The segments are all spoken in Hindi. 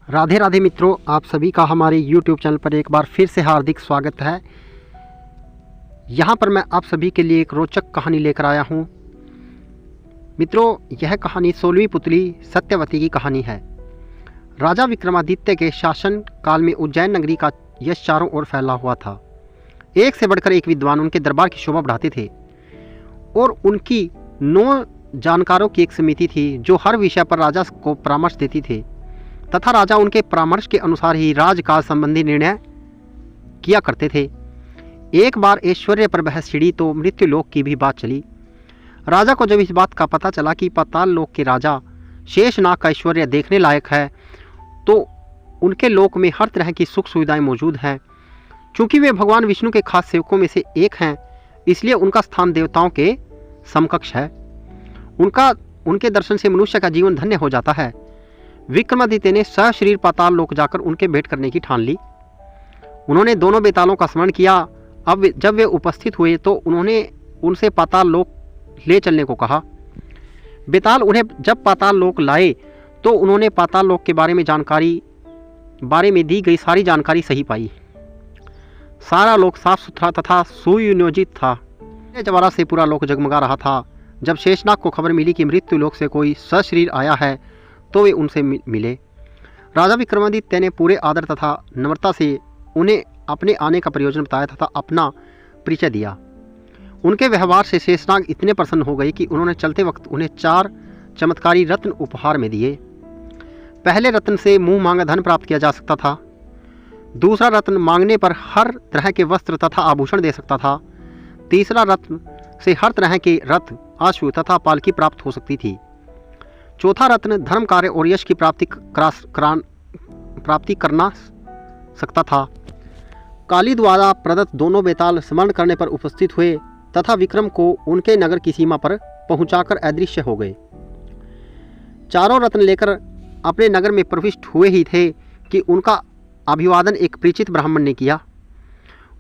राधे राधे मित्रों, आप सभी का हमारे YouTube चैनल पर एक बार फिर से हार्दिक स्वागत है। यहाँ पर मैं आप सभी के लिए एक रोचक कहानी लेकर आया हूँ। मित्रों, यह कहानी 16वीं पुतली सत्यवती की कहानी है। राजा विक्रमादित्य के शासन काल में उज्जैन नगरी का यश चारों ओर फैला हुआ था। एक से बढ़कर एक विद्वान उनके दरबार की शोभा बढ़ाते थे और उनकी 9 जानकारों की एक समिति थी जो हर विषय पर राजा को परामर्श देती थी तथा राजा उनके परामर्श के अनुसार ही राजकाज संबंधी निर्णय किया करते थे। एक बार ऐश्वर्य पर बहस छिड़ी तो मृत्यु लोक की भी बात चली। राजा को जब इस बात का पता चला कि पाताल लोक के राजा शेषनाग का ऐश्वर्य देखने लायक है तो उनके लोक में हर तरह की सुख सुविधाएं मौजूद हैं। चूँकि वे भगवान विष्णु के खास सेवकों में से एक हैं, इसलिए उनका स्थान देवताओं के समकक्ष है। उनके दर्शन से मनुष्य का जीवन धन्य हो जाता है। विक्रमादित्य ने सशरीर पाताल लोक जाकर उनके भेंट करने की ठान ली। उन्होंने दोनों बेतालों का स्मरण किया। अब जब वे उपस्थित हुए तो उन्होंने उनसे पाताल लोक ले चलने को कहा। बेताल उन्हें जब पाताल लोक लाए तो उन्होंने पाताल लोक के बारे में दी गई सारी जानकारी सही पाई। सारा लोक साफ सुथरा तथा सुनियोजित था। जवारा से पूरा लोक जगमगा रहा था। जब शेषनाग को खबर मिली कि मृत्यु लोक से कोई सशरीर आया है तो वे उनसे मिले। राजा विक्रमादित्य ने पूरे आदर तथा नम्रता से उन्हें अपने आने का प्रयोजन बताया तथा अपना परिचय दिया। उनके व्यवहार से शेषनाग इतने प्रसन्न हो गए कि उन्होंने चलते वक्त उन्हें 4 चमत्कारी रत्न उपहार में दिए। पहले रत्न से मुंह मांगा धन प्राप्त किया जा सकता था। दूसरा रत्न मांगने पर हर तरह के वस्त्र तथा आभूषण दे सकता था। तीसरा रत्न से हर तरह के रथ, अश्व तथा पालकी प्राप्त हो सकती थी। चौथा रत्न धर्म कार्य और यश की प्राप्ति करना सकता था। काली द्वारा प्रदत्त दोनों बेताल स्मरण करने पर उपस्थित हुए तथा विक्रम को उनके नगर की सीमा पर पहुंचाकर अदृश्य हो गए। चारों रत्न लेकर अपने नगर में प्रविष्ट हुए ही थे कि उनका अभिवादन एक परिचित ब्राह्मण ने किया।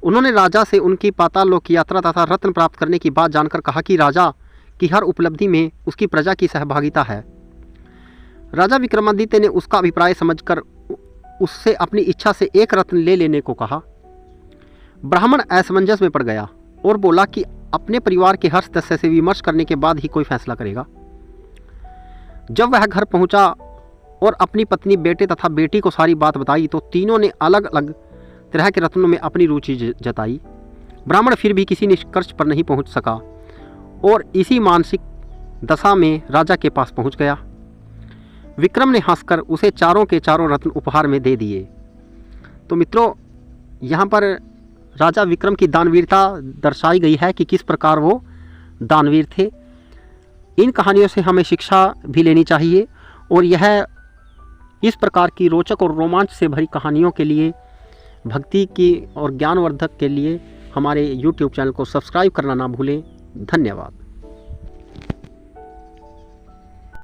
उन्होंने राजा से उनकी पाताल लोक की यात्रा तथा रत्न प्राप्त करने की बात जानकर कहा कि राजा की हर उपलब्धि में उसकी प्रजा की सहभागिता है। राजा विक्रमादित्य ने उसका अभिप्राय समझकर उससे अपनी इच्छा से एक रत्न ले लेने को कहा। ब्राह्मण असमंजस में पड़ गया और बोला कि अपने परिवार के हर सदस्य से विमर्श करने के बाद ही कोई फैसला करेगा। जब वह घर पहुंचा और अपनी पत्नी, बेटे तथा बेटी को सारी बात बताई तो तीनों ने अलग अलग तरह के रत्नों में अपनी रुचि जताई। ब्राह्मण फिर भी किसी निष्कर्ष पर नहीं पहुंच सका और इसी मानसिक दशा में राजा के पास पहुंच गया। विक्रम ने हंसकर उसे चारों के चारों रत्न उपहार में दे दिए। तो मित्रों, यहाँ पर राजा विक्रम की दानवीरता दर्शाई गई है कि किस प्रकार वो दानवीर थे। इन कहानियों से हमें शिक्षा भी लेनी चाहिए और यह इस प्रकार की रोचक और रोमांच से भरी कहानियों के लिए, भक्ति की और ज्ञानवर्धक के लिए हमारे YouTube चैनल को सब्सक्राइब करना ना भूलें। धन्यवाद।